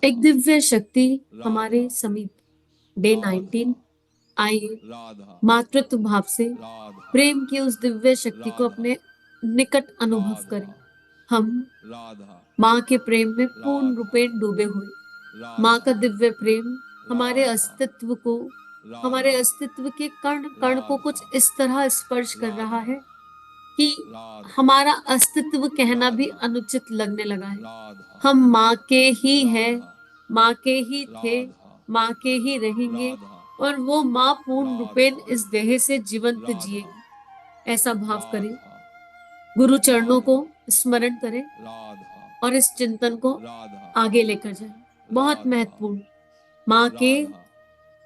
एक दिव्य शक्ति हमारे राधा समीप। डे राधा 19। आइए राधा मातृत्व भाव से राधा प्रेम की उस दिव्य शक्ति को राधा अपने निकट अनुभव राधा करें। हम राधा माँ के प्रेम में पूर्ण राधा रूपेण डूबे हुए। माँ राधा का दिव्य प्रेम हमारे राधा अस्तित्व को, हमारे राधा अस्तित्व के कण कण को राधा कुछ इस तरह स्पर्श कर रहा राधा है कि राधा हमारा अस्तित्व कहना भी राधा अनुचित लगने लगा है। राधा हम माँ के ही हैं, राधा माँ के ही थे, राधा माँ के ही रहेंगे, राधा और वो माँ पूर्ण रूपेण राधा इस देह से जीवंत राधा जिएगी। ऐसा भाव करें। राधा गुरु चरणों को राधा स्मरण करें राधा और इस चिंतन को राधा आगे लेकर जाएं। बहुत राधा महत्वपूर्ण माँ के राधा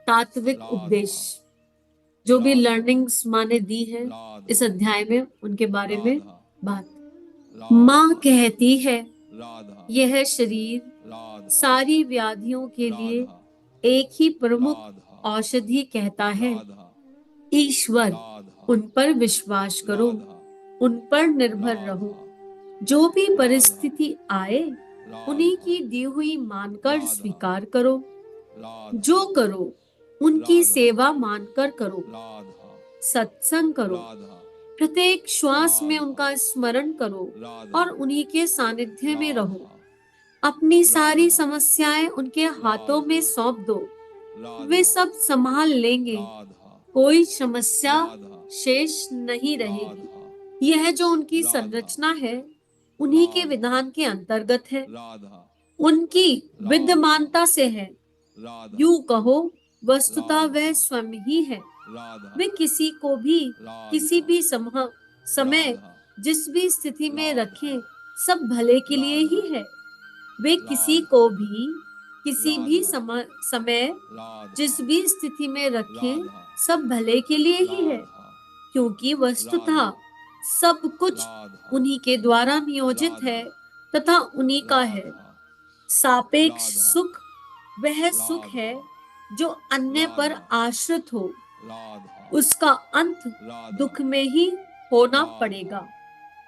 तात्विक उपदेश, राधा जो भी राधा लर्निंग्स माँ ने दी है राधा इस अध्याय में, उनके बारे में राधा बात। माँ राधा कहती है राधा यह शरीर राधा सारी व्याधियों के लिए राधा एक ही प्रमुख राधा औषधि कहता है। राधा ईश्वर, राधा उन पर विश्वास करो, राधा उन पर निर्भर रहो। राधा जो भी राधा परिस्थिति आए उन्हीं राधा की दी हुई मानकर राधा स्वीकार करो। राधा जो करो उनकी राधा सेवा मानकर करो। राधा सत्संग करो, राधा प्रत्येक श्वास में राधा उनका स्मरण करो राधा और उन्हीं के सानिध्य में रहो। राधा अपनी सारी राधा समस्याएं उनके हाथों में राधा सौंप दो, वे राधा सब संभाल लेंगे। राधा कोई समस्या राधा शेष नहीं रहेगी। राधा यह जो उनकी राधा संरचना है उन्हीं के राधा विधान के अंतर्गत है, राधा उनकी राधा विद्यमानता से है। राधा यूं कहो, वस्तुतः वह राधा स्वयं ही है। राधा वे किसी को भी किसी राधा भी समय राधा जिस भी स्थिति में राधा रखें, सब भले के लिए ही राधा है। वे किसी राधा को भी किसी भी राधा समय राधा जिस भी स्थिति में रखें, राधा सब भले के लिए ही है। राधा क्योंकि वस्तुतः राधा सब कुछ राधा उन्हीं के द्वारा नियोजित है राधा तथा उन्हीं का है। राधा सापेक्ष राधा सुख वह सुख है राधा जो अन्य पर राधा आश्रित हो। राधा उसका अंत राधा दुख में ही होना राधा पड़ेगा।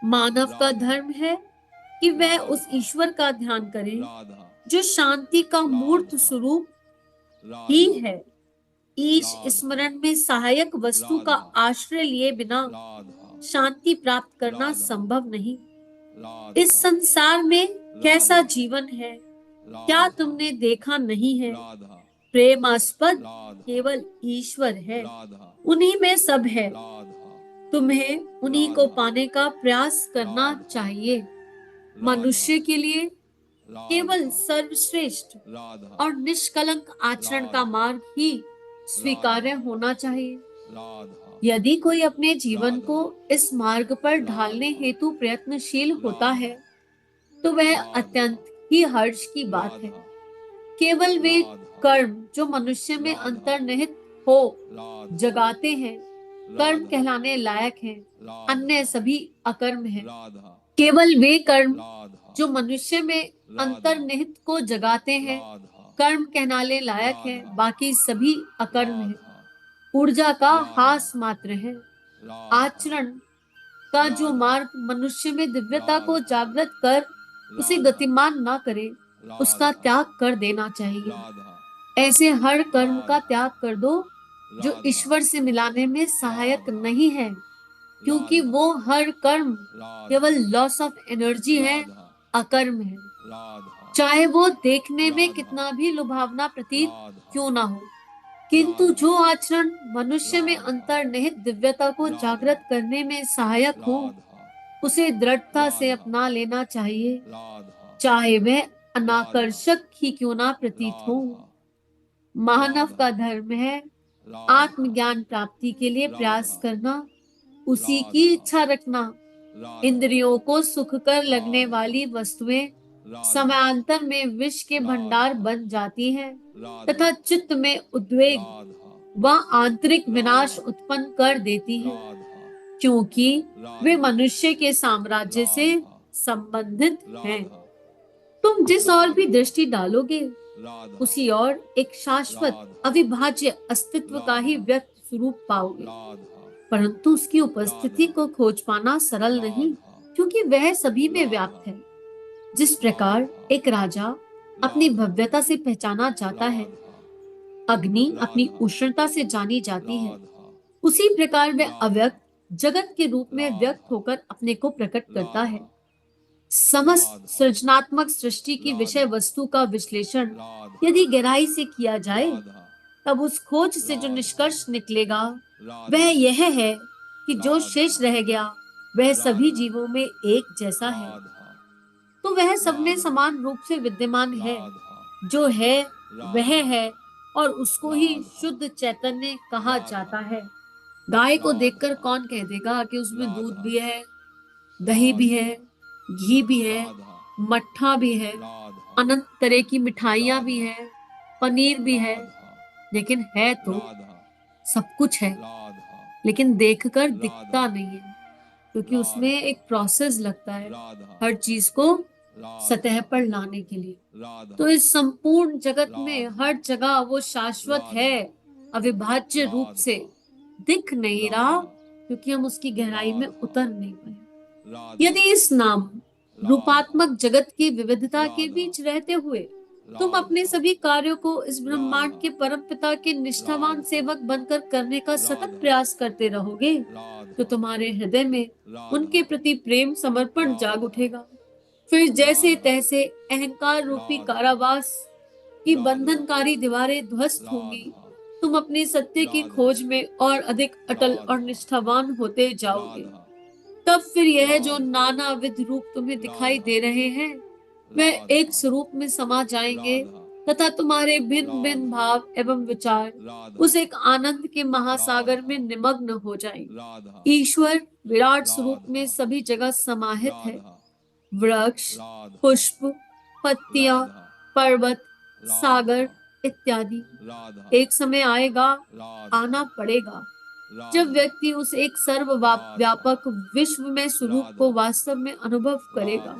मानव का राधा धर्म है कि वह उस राधा ईश्वर का ध्यान करे राधा जो शांति का मूर्त राधा स्वरूप ही राधा है। ईश राधा स्मरण में सहायक वस्तु का राधा आश्रय लिए बिना राधा शांति प्राप्त करना राधा संभव नहीं। इस राधा संसार में कैसा राधा जीवन है, क्या राधा तुमने देखा नहीं है? राधा प्रेमास्पद राधा केवल ईश्वर है, राधा उन्हीं में सब है। राधा तुम्हें उन्हीं को राधा पाने का प्रयास करना राधा चाहिए। राधा मनुष्य के लिए केवल राधा सर्वश्रेष्ठ राधा और निष्कलंक आचरण का राधा मार्ग ही स्वीकार्य राधा होना चाहिए। राधा यदि कोई अपने जीवन को राधा इस मार्ग पर ढालने राधा हेतु प्रयत्नशील होता है राधा तो वह राधा अत्यंत ही हर्ष की बात है। राधा केवल वे राधा कर्म जो मनुष्य में राधा अंतर्निहित हो राधा जगाते हैं, कर्म राधा कहलाने लायक हैं। अन्य राधा सभी अकर्म हैं। राधा केवल वे कर्म राधा जो मनुष्य में राधा अंतर्निहित को जगाते हैं, राधा कर्म कहलाने लायक हैं। राधा बाकी सभी अकर्म हैं, राधा ऊर्जा का राधा हास मात्र है। राधा आचरण का जो राधा मार्ग मनुष्य में दिव्यता को राधा जागृत कर उसे राधा गतिमान न करे, उसका राधा त्याग कर देना चाहिए। राधा ऐसे हर कर्म का राधा त्याग कर दो जो राधा ईश्वर से मिलाने में सहायक राधा नहीं है, क्योंकि राधा वो हर कर्म राधा केवल लॉस ऑफ एनर्जी है, राधा अकर्म है। राधा चाहे वो देखने में राधा कितना भी लुभावना प्रतीत राधा क्यों ना हो, किंतु राधा जो आचरण मनुष्य में राधा अंतर्निहित दिव्यता को राधा जागृत करने में सहायक हो, राधा उसे दृढ़ता से राधा अपना लेना चाहिए, राधा चाहे वह राधा अनाकर्षक ही क्यों ना प्रतीत हो। राधा मानव राधा का धर्म है राधा आत्मज्ञान प्राप्ति के लिए प्रयास राधा करना, उसी की राधा इच्छा रखना। राधा इंद्रियों को सुखकर लगने राधा वाली वस्तुएं राधा समयांतर में विष के भंडार राधा बन जाती हैं राधा तथा चित्त में उद्वेग राधा व आंतरिक विनाश राधा उत्पन्न कर देती हैं, राधा क्योंकि वे राधा मनुष्य के साम्राज्य से राधा संबंधित हैं। राधा तुम जिस ओर भी राधा दृष्टि डालोगे राधा उसी ओर एक शाश्वत राधा अविभाज्य अस्तित्व का ही राधा व्यक्त स्वरूप पाओगे। राधा परंतु उसकी उपस्थिति राधा को खोज पाना सरल नहीं, राधा क्योंकि वह सभी में व्याप्त राधा है। जिस प्रकार राधा एक राजा अपनी भव्यता से पहचाना जाता है, अग्नि अपनी उष्णता से जानी जाती है, उसी प्रकार वह अव्यक्त जगत के रूप में व्यक्त होकर अपने को प्रकट करता है। समस्त सृजनात्मक सृष्टि की विषय वस्तु का विश्लेषण यदि गहराई से किया जाए, तब उस खोज से जो निष्कर्ष निकलेगा वह यह है कि जो शेष रह गया वह सभी जीवों में एक जैसा है। तो वह सब में समान रूप से विद्यमान है, जो है वह है, और उसको ही शुद्ध चैतन्य कहा जाता है। गाय को देखकर कौन कह देगा कि उसमें दूध भी है, दही भी है, घी भी है, मट्ठा भी है, अनंत तरह की मिठाइयां भी है, पनीर भी है, लेकिन है तो सब कुछ है, लेकिन देखकर दिखता नहीं है, क्योंकि उसमें एक प्रोसेस लगता है हर चीज को सतह पर लाने के लिए। तो इस संपूर्ण जगत में हर जगह वो शाश्वत है, अविभाज्य रूप से दिख नहीं रहा, क्योंकि हम उसकी गहराई में उतर नहीं पाए। यदि इस नाम रूपात्मक जगत की विविधता के बीच रहते हुए तुम अपने सभी कार्यों को इस ब्रह्मांड के परम पिता के निष्ठावान सेवक बनकर करने का सतत प्रयास करते रहोगे, तो तुम्हारे हृदय में उनके प्रति प्रेम समर्पण जाग उठेगा। फिर जैसे तैसे अहंकार रूपी कारावास की बंधनकारी दीवारें ध्वस्त होंगी, तुम अपने सत्य की खोज में और अधिक अटल और निष्ठावान होते जाओगे। तब फिर यह जो नानाविध रूप तुम्हें दिखाई दे रहे हैं वह एक स्वरूप में समा जाएंगे, तथा तुम्हारे भिन्न भिन्न भाव एवं विचार उस एक आनंद के महासागर में निमग्न हो जाएंगे। ईश्वर विराट स्वरूप में सभी जगह समाहित है। वृक्ष, पुष्प, पत्तियां, पर्वत, सागर इत्यादि एक समय आएगा, आना पड़ेगा, जब व्यक्ति उस एक सर्वव्यापक विश्व में स्वरूप को वास्तव में अनुभव करेगा।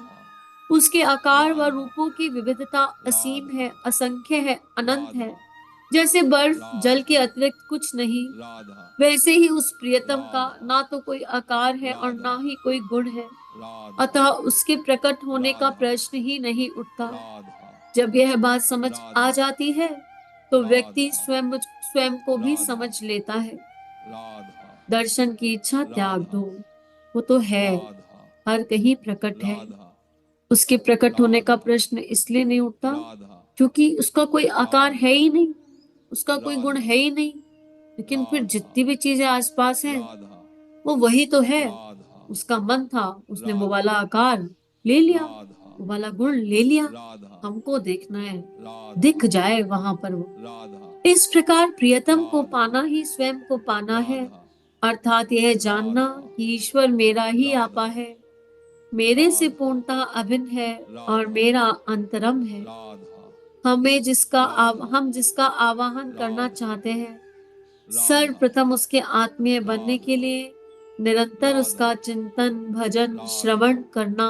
उसके आकार व रूपों की विविधता असीम है, असंख्य है, अनंत है। जैसे बर्फ जल के अतिरिक्त कुछ नहीं, वैसे ही उस प्रियतम का ना तो कोई आकार है और ना ही कोई गुण है, अतः उसके प्रकट होने का प्रश्न ही नहीं उठता। जब यह बात समझ आ जाती है तो व्यक्ति स्वयं को भी समझ लेता है। दर्शन की इच्छा त्याग दो, वो तो है, हर कहीं प्रकट है। उसके प्रकट होने का प्रश्न इसलिए नहीं उठता क्योंकि उसका कोई आकार है ही नहीं, उसका कोई गुण है ही नहीं। लेकिन फिर जितनी भी चीजें आसपास हैं वो वही तो है। उसका मन था, उसने वो वाला आकार ले लिया, वो वाला गुण ले लिया। हमको देखना है, दिख जाए वहां पर वो। इस प्रकार प्रियतम को पाना ही स्वयं को पाना है, अर्थात यह जानना कि ईश्वर मेरा ही आपा है, मेरे से पूर्णतः अभिन्न है और मेरा अंतरम है। हम जिसका आवाहन करना चाहते हैं, सर्वप्रथम उसके आत्मीय बनने के लिए निरंतर उसका चिंतन, भजन, श्रवण करना,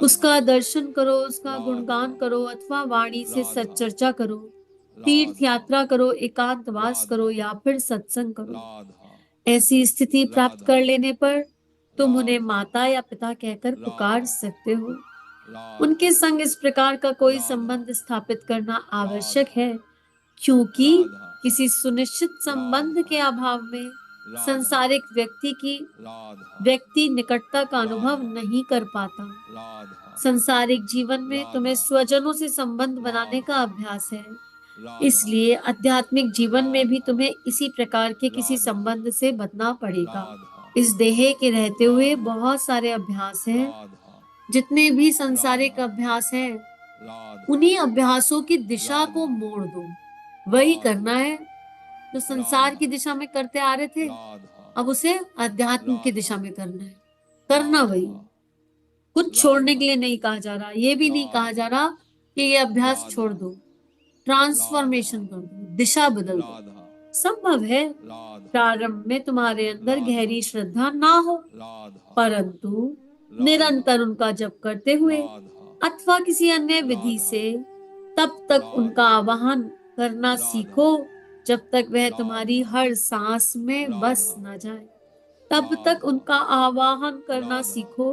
उसका दर्शन करो, उसका गुणगान करो, अथवा वाणी से सच्चर्चा करो, तीर्थ यात्रा करो, एकांतवास करो या फिर सत्संग करो। ऐसी स्थिति प्राप्त कर लेने पर तुम उन्हें माता या पिता कहकर पुकार सकते हो। उनके संग इस प्रकार का कोई संबंध स्थापित करना आवश्यक है, क्योंकि किसी सुनिश्चित संबंध के अभाव में संसारिक व्यक्ति निकटता का अनुभव नहीं कर पाता। संसारिक जीवन में तुम्हें स्वजनों से संबंध बनाने का अभ्यास है, इसलिए आध्यात्मिक जीवन में भी तुम्हें इसी प्रकार के किसी संबंध से बंधना पड़ेगा। इस देह के रहते हुए बहुत सारे अभ्यास हैं। जितने भी संसारिक अभ्यास हैं, उन्हीं अभ्यासों की दिशा को मोड़ दो। वही करना है जो संसार की दिशा में करते आ रहे थे, अब उसे अध्यात्म की दिशा में करना है। करना वही, कुछ छोड़ने के लिए नहीं कहा जा रहा। ये भी नहीं कहा जा रहा कि ये अभ्यास छोड़ दो, ट्रांसफॉर्मेशन कर दो, दिशा बदल दो। संभव है प्रारंभ में तुम्हारे अंदर गहरी श्रद्धा ना हो, परंतु निरंतर उनका जप करते हुए अथवा किसी अन्य विधि से तब तक उनका आवाहन करना सीखो जब तक वह तुम्हारी हर सांस में बस न जाए। तब तक उनका आवाहन करना सीखो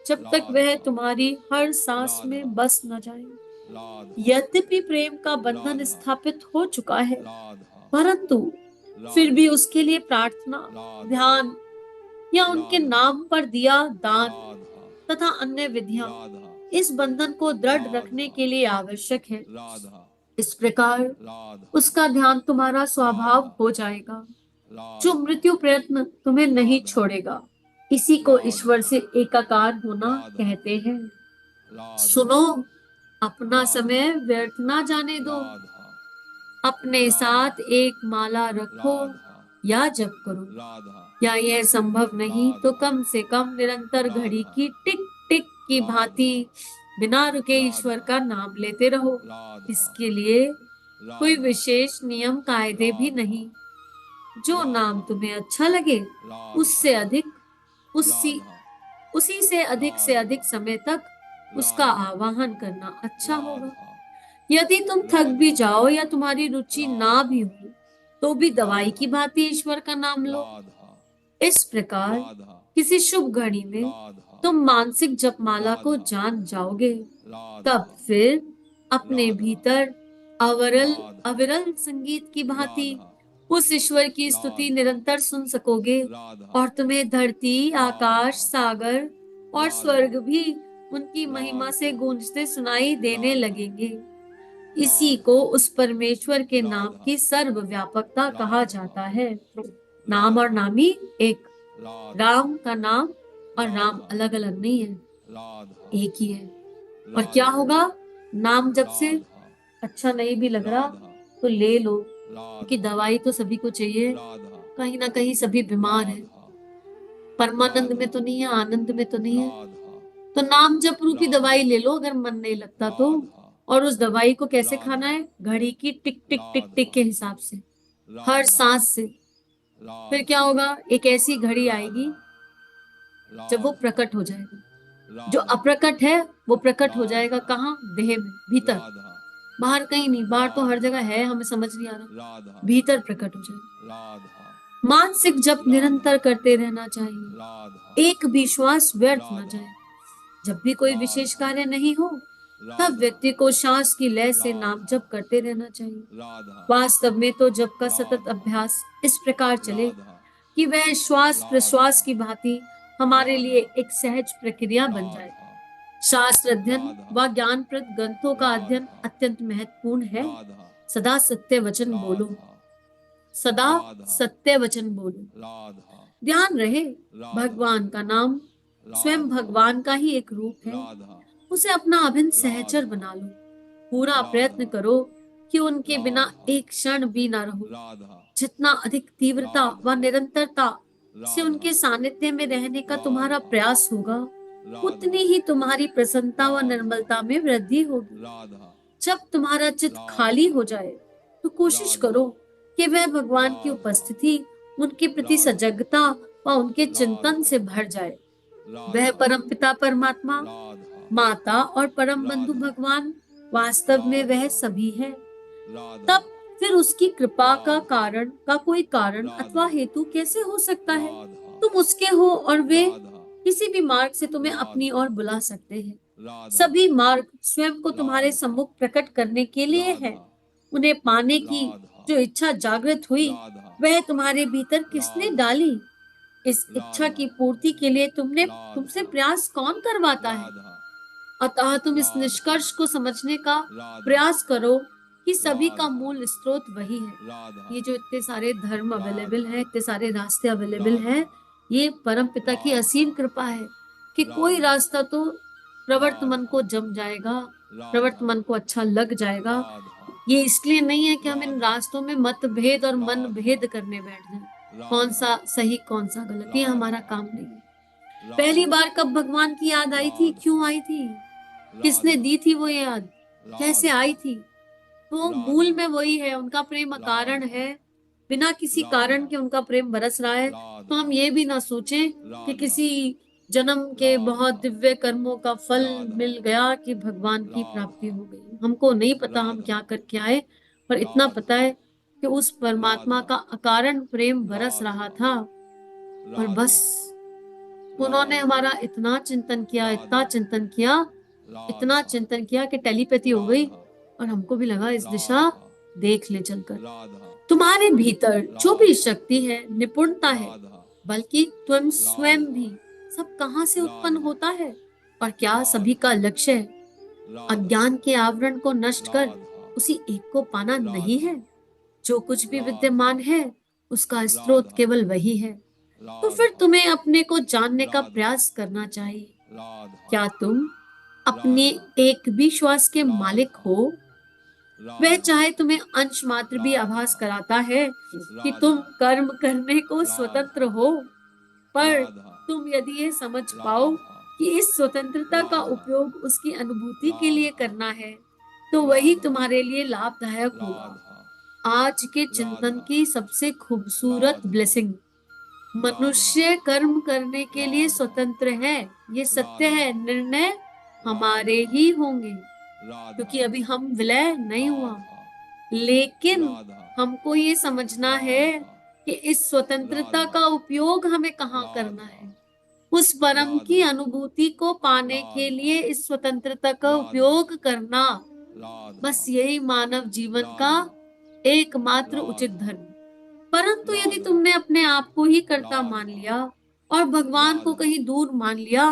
जब तक वह तुम्हारी हर सांस में बस न जाए। राधा यद्यपि प्रेम का बंधन राधा स्थापित हो चुका है, राधा परंतु फिर भी राधा उसके लिए प्रार्थना, राधा ध्यान या उनके राधा नाम पर दिया दान राधा तथा अन्य विधियां राधा इस बंधन को दृढ़ रखने राधा के लिए आवश्यक है। राधा इस प्रकार राधा उसका ध्यान तुम्हारा राधा स्वभाव हो जाएगा, जो राधा मृत्यु प्रयत्न तुम्हें नहीं राधा छोड़ेगा। इसी को राधा ईश्वर से एकाकार होना राधा कहते हैं। राधा सुनो, अपना राधा समय व्यर्थ ना जाने दो। राधा अपने राधा साथ एक माला रखो राधा या जप करो। राधा या यह संभव नहीं तो राधा कम से कम निरंतर घड़ी राधा की टिक टिक की भांति राधा बिना रुके ईश्वर राधा का नाम लेते रहो। राधा इसके लिए कोई राधा विशेष नियम कायदे भी राधा नहीं। जो नाम राधा तुम्हें अच्छा लगे राधा उससे अधिक उसी राधा उसी से अधिक समय तक उसका राधा आवाहन करना अच्छा होगा। राधा यदि तुम थक भी राधा जाओ या तुम्हारी रुचि ना राधा भी हो, तो भी दवाई राधा की भांति ईश्वर का नाम लो। राधा इस प्रकार राधा किसी शुभ घड़ी में राधा तुम मानसिक जपमाला को राधा जान जाओगे। तब राधा फिर अपने राधा भीतर अविरल राधा अविरल संगीत की भांति राधा उस ईश्वर की स्तुति राधा निरंतर सुन सकोगे, राधा और तुम्हें धरती, आकाश, राधा सागर और राधा स्वर्ग भी उनकी महिमा से राधा गूंजते सुनाई देने राधा लगेंगे। इसी राधा को उस परमेश्वर के नाम राधा की सर्वव्यापकता कहा राधा जाता है। नाम और राधा नामी एक। राधा राम का नाम और नाम राधा अलग अलग नहीं है, राधा एक ही है। और क्या राधा होगा, नाम जब से राधा अच्छा नहीं भी लग रहा राधा तो ले लो, क्योंकि राधा दवाई तो सभी को चाहिए। राधा कहीं ना कहीं सभी बीमार है, राधा परमानंद में राधा तो नहीं है, आनंद में तो नहीं है। राधा तो नाम जप रूपी राधा दवाई ले लो अगर मन नहीं लगता तो। राधा और उस दवाई को कैसे खाना राधा है, घड़ी की टिक टिक टिक टिक राधा के हिसाब से, हर राधा सांस से। फिर क्या राधा होगा, एक ऐसी घड़ी आएगी राधा जब वो राधा प्रकट हो जाएगा। जो राधा अप्रकट है वो प्रकट हो जाएगा राधा कहाँ, देह में, भीतर। राधा बाहर कहीं नहीं, बाहर तो हर राधा जगह है, हमें समझ नहीं आ रहा। राधा भीतर प्रकट हो जाएगा। राधा मानसिक जप राधा निरंतर करते रहना चाहिए, राधा एक भी श्वास व्यर्थ न राधा जाए। जब भी कोई विशेष राधा कार्य नहीं हो, तब राधा व्यक्ति को सांस की लय से नाम राधा जप करते रहना चाहिए। राधा वास्तव में तो जप का सतत राधा अभ्यास इस प्रकार चले राधा कि वह श्वास राधा प्रश्वास की भांति हमारे लिए राधा एक सहज प्रक्रिया बन जाए। राधा शास्त्र अध्ययन राधा व ज्ञानप्रद ग्रंथों का अध्ययन राधा अत्यंत महत्वपूर्ण है। राधा सदा सत्य वचन बोलो, राधा सदा राधा सत्य वचन बोलो। राधा ध्यान रहे, राधा भगवान का नाम स्वयं राधा भगवान का ही एक रूप है। राधा उसे अपना अभिन्न सहचर राधा बना लो। पूरा प्रयत्न राधा करो कि उनके बिना राधा एक क्षण भी ना रहो। राधा जितना अधिक तीव्रता व राधा निरंतरता से राधा उनके सानिध्य में रहने का तुम्हारा राधा प्रयास होगा, राधा उतनी ही तुम्हारी प्रसन्नता व राधा निर्मलता में वृद्धि होगी। राधा जब तुम्हारा चित्त खाली राधा हो जाए तो कोशिश राधा करो कि वह भगवान की राधा उपस्थिति, उनके प्रति राधा सजगता व उनके चिंतन राधा से भर जाए। वह राधा परमपिता परमात्मा, राधा माता और परम बंधु राधा भगवान वास्तव में वह राधा सभी है। राधा तब फिर उसकी कृपा का राधा कारण का कोई कारण अथवा राधा हेतु कैसे हो सकता है। राधा तुम उसके हो और वे राधा किसी भी मार्ग से तुम्हें अपनी राधा ओर बुला सकते हैं। राधा सभी मार्ग स्वयं को तुम्हारे राधा सम्मुख प्रकट करने के लिए है। राधा उन्हें पाने की राधा जो इच्छा जागृत हुई, राधा वह तुम्हारे भीतर किसने राधा डाली। इस इच्छा राधा की पूर्ति के लिए तुमसे राधा प्रयास कौन करवाता है। राधा अतः तुम इस राधा निष्कर्ष को समझने का राधा प्रयास करो कि सभी का राधा मूल स्रोत वही है। राधा ये जो इतने सारे धर्म अवेलेबल राधा हैं, इतने सारे रास्ते अवेलेबल हैं, राधा ये परम पिता की असीम कृपा है कि कोई राधा रास्ता तो प्रवर्त मन राधा को जम जाएगा, प्रवर्त राधा मन को अच्छा लग जाएगा। राधा ये इसलिए नहीं है कि हम इन राधा रास्तों में मतभेद और मन राधा भेद करने बैठ जाएं, कौन राधा सा सही कौन सा गलत, ये हमारा राधा काम नहीं है। पहली राधा बार कब भगवान की याद आई थी, राधा क्यों आई थी, किसने राधा दी थी वो याद, कैसे राधा आई थी। तो मूल राधा में वही है, उनका प्रेम अकारण राधा है। बिना किसी कारण राधा के उनका प्रेम बरस रहा है। तो राधा हम ये भी ना सोचें कि राधा किसी जन्म के बहुत राधा दिव्य कर्मों का फल राधा मिल गया कि भगवान की प्राप्ति राधा हो गई। हमको नहीं पता हम राधा क्या करके आए, पर इतना पता राधा है कि उस परमात्मा राधा का अकारण प्रेम बरस रहा राधा था। और बस राधा उन्होंने राधा हमारा इतना चिंतन किया, इतना राधा चिंतन किया इतना चिंतन किया कि टेलीपैथी हो गई और हमको भी लगा इस दिशा देख ले चलकर। तुम्हारे भीतर जो भी शक्ति है, निपुणता है, बल्कि तुम स्वयं भी, सब कहाँ से उत्पन्न होता है और क्या सभी का लक्ष्य है? अज्ञान के आवरण को नष्ट कर उसी एक को पाना नहीं है? जो कुछ भी विद्यमान है उसका स्रोत केवल वही है। तो फिर तुम्हें अपने को जानने का प्रयास करना चाहिए। क्या तुम अपने एक भी श्वास के मालिक हो? वह चाहे तुम्हें अंश मात्र भी आभास कराता है कि तुम कर्म करने को स्वतंत्र हो, पर तुम यदि ये समझ पाओ कि इस स्वतंत्रता का उपयोग उसकी अनुभूति के लिए करना है, तो वही तुम्हारे लिए लाभदायक होगा। आज के चिंतन की सबसे खूबसूरत ब्लेसिंग, मनुष्य कर्म करने के लिए स्वतंत्र है, ये सत्य है। निर्णय हमारे ही होंगे, क्योंकि अभी हम विलय नहीं हुआ। लेकिन हमको ये समझना है कि इस स्वतंत्रता का उपयोग हमें कहाँ करना है। उस परम की अनुभूति को पाने के लिए इस स्वतंत्रता का उपयोग करना, बस यही मानव जीवन का एकमात्र उचित धर्म। परंतु यदि तुमने अपने आप को ही कर्ता मान लिया और भगवान को कहीं दूर मान लिया,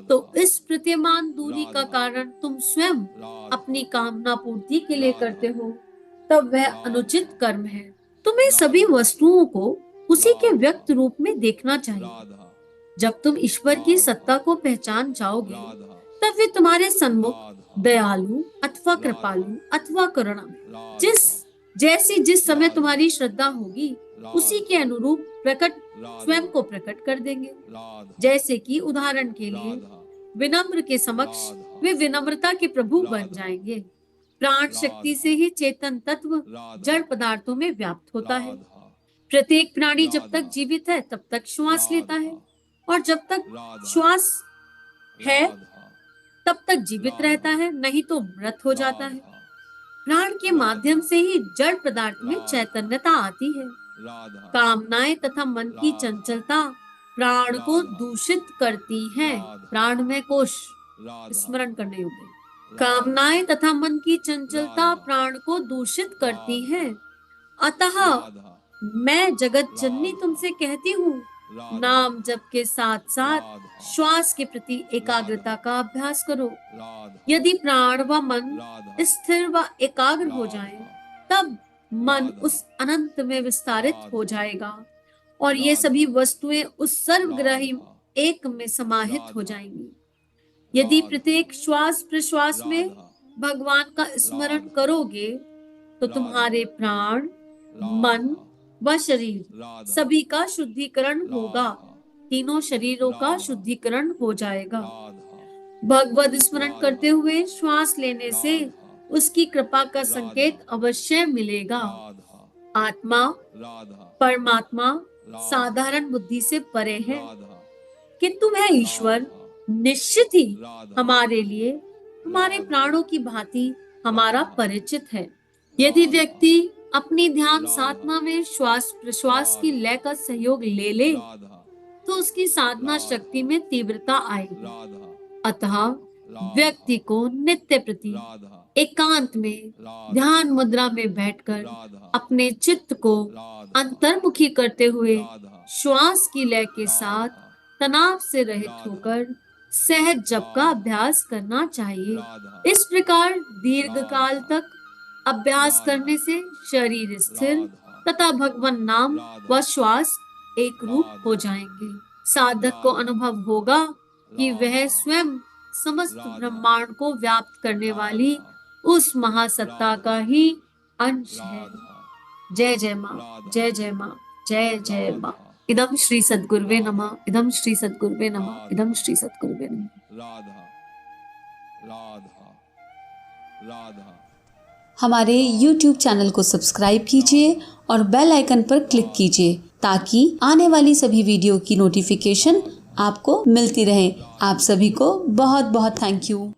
तो इस प्रतीयमान दूरी का कारण तुम स्वयं अपनी कामना पूर्ति के लिए करते हो, तब वह अनुचित कर्म है। तुम्हें सभी वस्तुओं को उसी के व्यक्त रूप में देखना चाहिए। जब तुम ईश्वर की सत्ता को पहचान जाओगे, तब वे तुम्हारे सन्मुख दयालु अथवा कृपालु अथवा करुणा, जिस समय तुम्हारी श्रद्धा होगी, उसी के अनुरूप स्वयं को प्रकट कर देंगे। जैसे कि उदाहरण के लिए विनम्र के समक्ष वे विनम्रता के प्रभु बन जाएंगे। प्राण शक्ति से ही चेतन तत्व जड़ पदार्थों में व्याप्त होता है। प्रत्येक प्राणी जब तक जीवित है तब तक श्वास लेता है, और जब तक श्वास है तब तक जीवित रहता है, नहीं तो मृत हो जाता है। प्राण के माध्यम से ही जड़ पदार्थ में चैतन्यता आती है। कामनाएं तथा मन की चंचलता प्राण को दूषित करती हैं। प्राण में कोश स्मरण करने योग्य। कामनाएं तथा मन की चंचलता प्राण को दूषित करती हैं। अतः मैं जगत जननी तुमसे कहती हूँ, नाम जप के साथ साथ श्वास के प्रति एकाग्रता का अभ्यास करो। यदि प्राण व मन स्थिर व एकाग्र हो जाए, तब मन उस अनंत में विस्तारित हो जाएगा और ये सभी वस्तुएं उस सर्वग्राही एक में समाहित हो जाएंगी। यदि प्रत्येक श्वास प्रश्वास में भगवान का स्मरण करोगे, तो तुम्हारे प्राण, मन व शरीर सभी का शुद्धिकरण होगा। तीनों शरीरों का शुद्धिकरण हो जाएगा। भगवद स्मरण करते हुए श्वास लेने से उसकी कृपा का संकेत अवश्य मिलेगा। आत्मा, परमात्मा साधारण बुद्धि से परे है, किंतु वह ईश्वर निश्चित ही हमारे लिए हमारे प्राणों की भांति हमारा परिचित है। यदि व्यक्ति अपनी ध्यान साधना में श्वास प्रश्वास की लय का सहयोग ले ले, तो उसकी साधना शक्ति में तीव्रता आएगी। अतः व्यक्ति को नित्य प्रति एकांत में ध्यान मुद्रा में बैठकर अपने चित्त को अंतर्मुखी करते हुए श्वास की लय के साथ तनाव से रहित होकर सहज जप का अभ्यास करना चाहिए। इस प्रकार दीर्घ काल तक अभ्यास करने से शरीर स्थिर तथा भगवान नाम व श्वास एक रूप हो जाएंगे। साधक को अनुभव होगा कि वह स्वयं समस्त ब्रह्मांड को व्याप्त करने वाली उस महासत्ता का ही अंश है। जय जय माँ, जय जय माँ, जय जय माँ। इदम श्री सद्गुरुवे नमः, इदम श्री सद्गुरुवे नमः, इदम श्री सद्गुरुवे नमः। राधा राधा राधा। हमारे YouTube चैनल को सब्सक्राइब कीजिए और बेल आइकन पर क्लिक कीजिए ताकि आने वाली सभी वीडियो की नोटिफिकेशन आपको मिलती रहे। आप सभी को बहुत बहुत थैंक यू।